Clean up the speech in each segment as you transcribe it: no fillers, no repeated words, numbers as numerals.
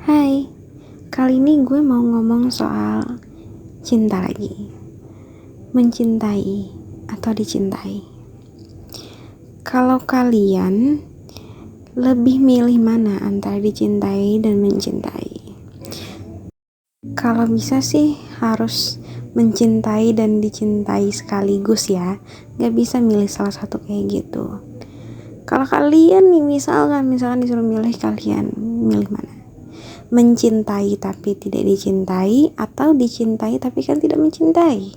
Hai, kali ini gue mau ngomong soal cinta lagi. Mencintai atau dicintai. Kalau kalian lebih milih mana antara dicintai dan mencintai? Kalau bisa sih harus mencintai dan dicintai sekaligus ya. Gak bisa milih salah satu kayak gitu. Kalau kalian nih misalkan disuruh milih, kalian milih mana? Mencintai tapi tidak dicintai, atau dicintai tapi kan tidak mencintai?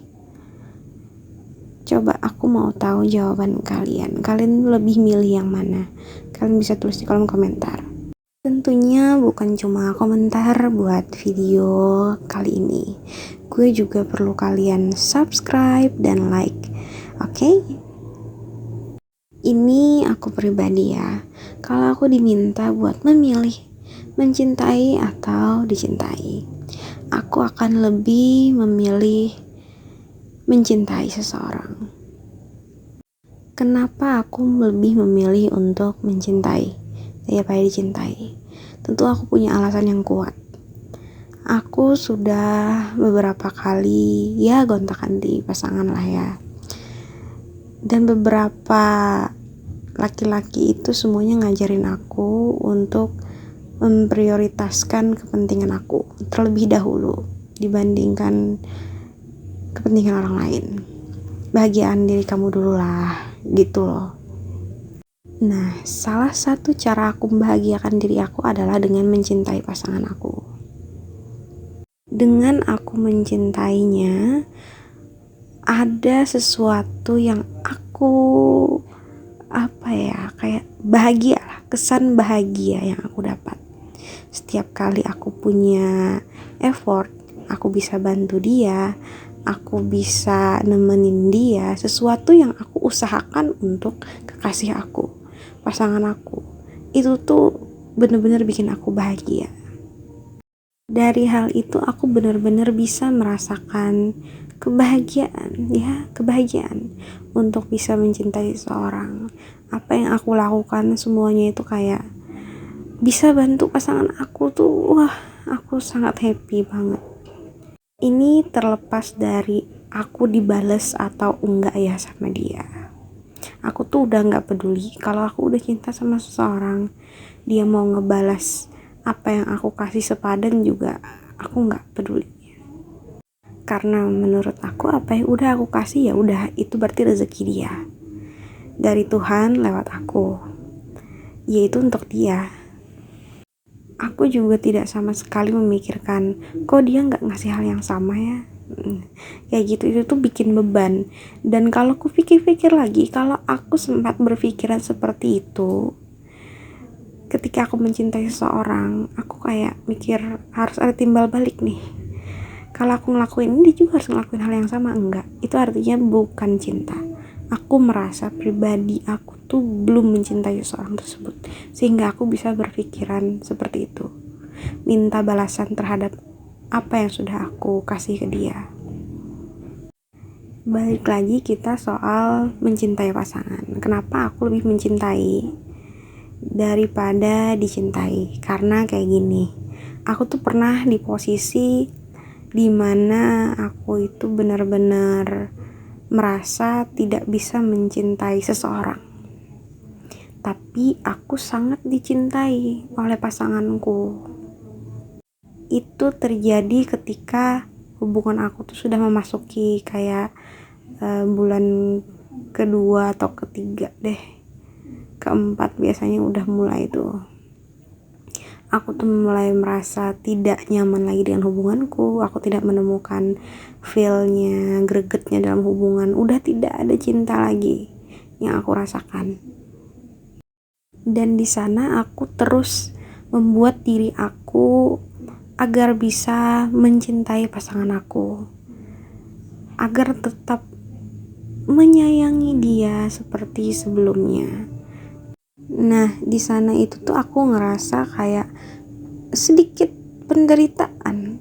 Coba aku mau tahu jawaban kalian. Kalian lebih milih yang mana? Kalian bisa tulis di kolom komentar. Tentunya bukan cuma komentar buat video kali ini. Gue juga perlu kalian subscribe dan like. Oke? Ini aku pribadi ya. Kalau aku diminta buat memilih mencintai atau dicintai, aku akan lebih memilih mencintai seseorang. Kenapa aku lebih memilih untuk mencintai daripada dicintai? Tentu aku punya alasan yang kuat. Aku sudah beberapa kali ya gonta-ganti pasangan lah ya. Dan beberapa laki-laki itu semuanya ngajarin aku untuk memprioritaskan kepentingan aku terlebih dahulu dibandingkan kepentingan orang lain. Bahagiaan diri kamu dulu lah, gitu loh. Nah, salah satu cara aku membahagiakan diri aku adalah dengan mencintai pasangan aku. Dengan aku mencintainya, ada sesuatu yang aku kayak bahagia lah, kesan bahagia yang aku dapat. Setiap kali aku punya effort, aku bisa bantu dia, aku bisa nemenin dia, sesuatu yang aku usahakan untuk kekasih aku, pasangan aku, itu tuh bener-bener bikin aku bahagia. Dari hal itu aku benar-benar bisa merasakan kebahagiaan untuk bisa mencintai seseorang. Apa yang aku lakukan semuanya itu kayak bisa bantu pasangan aku tuh, wah, aku sangat happy banget. Ini terlepas dari aku dibales atau enggak ya sama dia. Aku tuh udah gak peduli. Kalau aku udah cinta sama seseorang, dia mau ngebalas apa yang aku kasih sepadan juga, aku gak peduli. Karena menurut aku apa yang udah aku kasih ya udah, itu berarti rezeki dia dari Tuhan lewat aku, yaitu untuk dia. Aku juga tidak sama sekali memikirkan kok dia gak ngasih hal yang sama ya, kayak gitu. Itu tuh bikin beban. Dan kalau aku pikir-pikir lagi, kalau aku sempat berpikiran seperti itu ketika aku mencintai seseorang, aku kayak mikir harus ada timbal balik nih. Kalau aku ngelakuin ini, dia juga harus ngelakuin hal yang sama. Enggak, itu artinya bukan cinta. Aku merasa pribadi aku tuh belum mencintai seseorang tersebut, sehingga aku bisa berpikiran seperti itu, minta balasan terhadap apa yang sudah aku kasih ke dia. Balik lagi kita soal mencintai pasangan. Kenapa aku lebih mencintai daripada dicintai? Karena kayak gini, aku tuh pernah di posisi dimana aku itu benar-benar merasa tidak bisa mencintai seseorang, tapi aku sangat dicintai oleh pasanganku. Itu terjadi ketika hubungan aku tuh sudah memasuki kayak bulan kedua atau ketiga deh, keempat biasanya udah mulai tuh. aku tuh mulai merasa tidak nyaman lagi dengan hubunganku, aku tidak menemukan feel-nya, gregetnya dalam hubungan, udah tidak ada cinta lagi yang aku rasakan. Dan di sana aku terus membuat diri aku agar bisa mencintai pasangan aku, agar tetap menyayangi dia seperti sebelumnya. Nah, di sana itu tuh aku ngerasa kayak sedikit penderitaan.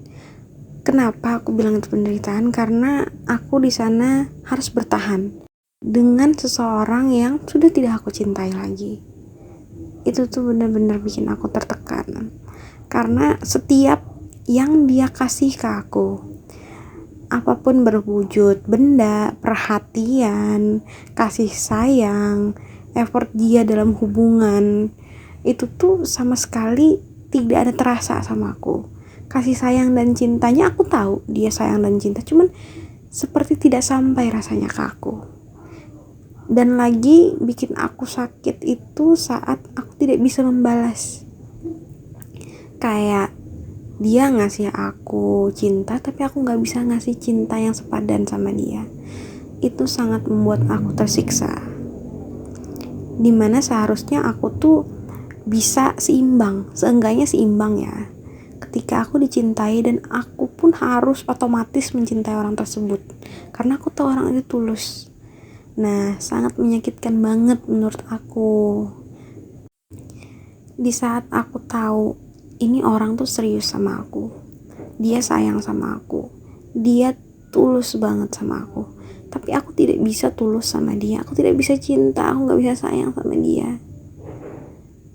Kenapa aku bilang itu penderitaan? Karena aku di sana harus bertahan dengan seseorang yang sudah tidak aku cintai lagi. Itu tuh benar-benar bikin aku tertekan. Karena setiap yang dia kasih ke aku, apapun berwujud benda, perhatian, kasih sayang, effort dia dalam hubungan, itu tuh sama sekali tidak ada terasa sama aku. Kasih sayang dan cintanya aku tahu dia sayang dan cinta, cuman seperti tidak sampai rasanya ke aku. Dan lagi bikin aku sakit itu saat aku tidak bisa membalas. Kayak dia ngasih aku cinta tapi aku gak bisa ngasih cinta yang sepadan sama dia. Itu sangat membuat aku tersiksa, dimana seharusnya aku tuh bisa seimbang, seenggaknya seimbang ya, ketika aku dicintai dan aku pun harus otomatis mencintai orang tersebut karena aku tahu orang itu tulus. Nah, sangat menyakitkan banget menurut aku di saat aku tahu ini orang tuh serius sama aku, dia sayang sama aku, dia tulus banget sama aku, tapi aku tidak bisa tulus sama dia, aku tidak bisa cinta, aku gak bisa sayang sama dia.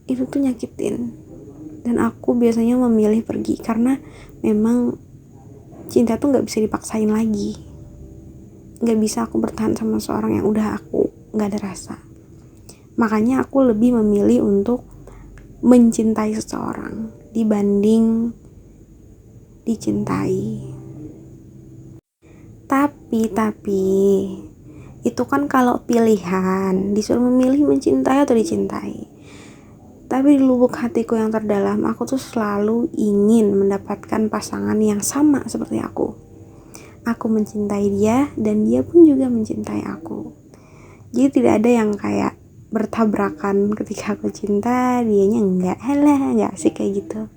Itu tuh nyakitin. Dan aku biasanya memilih pergi karena memang cinta tuh gak bisa dipaksain lagi. Gak bisa aku bertahan sama seorang yang udah aku gak ada rasa. Makanya aku lebih memilih untuk mencintai seseorang dibanding dicintai. Tapi itu kan kalau pilihan, disuruh memilih mencintai atau dicintai. Tapi di lubuk hatiku yang terdalam, aku tuh selalu ingin mendapatkan pasangan yang sama seperti aku. Aku mencintai dia dan dia pun juga mencintai aku. Jadi tidak ada yang kayak bertabrakan, ketika aku cinta dianya enggak, enggak asik kayak gitu.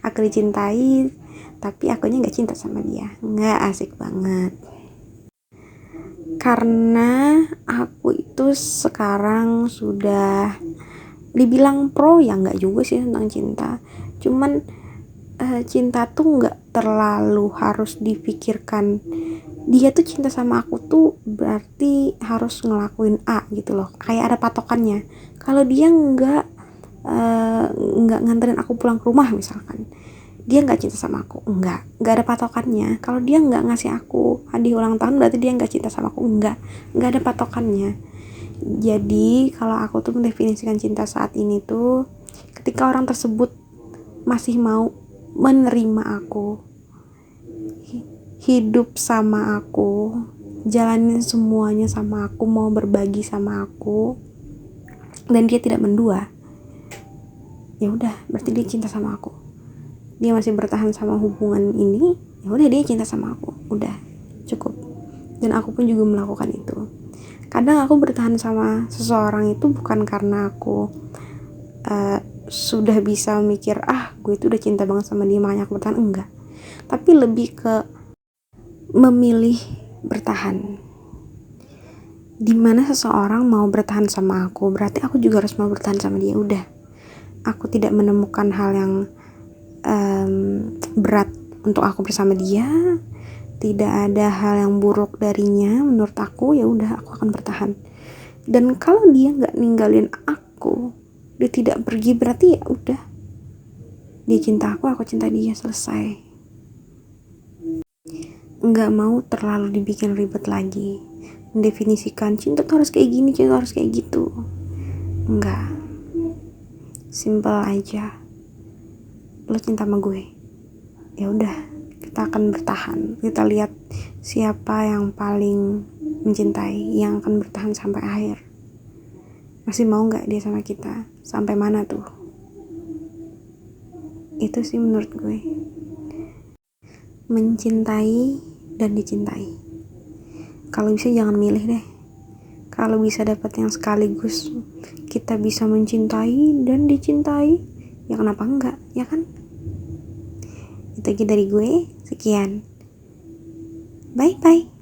Aku dicintai tapi akunya enggak cinta sama dia, enggak asik banget. Karena aku itu sekarang sudah dibilang pro ya enggak juga sih tentang cinta, cuman cinta tuh enggak terlalu harus dipikirkan dia tuh cinta sama aku tuh berarti harus ngelakuin A gitu loh, kayak ada patokannya. Kalau dia enggak nganterin aku pulang ke rumah misalkan, dia enggak cinta sama aku, enggak ada patokannya. Kalau dia enggak ngasih aku hadiah ulang tahun berarti dia enggak cinta sama aku, enggak ada patokannya. Jadi kalau aku tuh mendefinisikan cinta saat ini tuh ketika orang tersebut masih mau menerima aku, hidup sama aku, jalanin semuanya sama aku, mau berbagi sama aku, dan dia tidak mendua, ya udah berarti dia cinta sama aku. Dia masih bertahan sama hubungan ini, ya udah dia cinta sama aku, udah cukup. Dan aku pun juga melakukan itu. Kadang aku bertahan sama seseorang itu bukan karena aku sudah bisa mikir gue itu udah cinta banget sama dia makanya aku bertahan, enggak. Tapi lebih ke memilih bertahan. Dimana seseorang mau bertahan sama aku berarti aku juga harus mau bertahan sama dia, udah. Aku tidak menemukan hal yang berat untuk aku bersama dia, tidak ada hal yang buruk darinya menurut aku, ya udah aku akan bertahan. Dan kalau dia nggak ninggalin aku, dia tidak pergi, berarti ya udah, dia cinta aku cinta dia, selesai. Nggak mau terlalu dibikin ribet lagi mendefinisikan cinta tuh harus kayak gini, cinta harus kayak gitu. Enggak, simple aja. Lo cinta sama gue, ya udah kita akan bertahan. Kita lihat siapa yang paling mencintai, yang akan bertahan sampai akhir. Masih mau nggak dia sama kita? Sampai mana tuh? Itu sih menurut gue, mencintai dan dicintai. Kalau bisa jangan milih deh. Kalau bisa dapat yang sekaligus, kita bisa mencintai dan dicintai, ya kenapa enggak, ya kan? Itu aja dari gue, sekian, bye bye.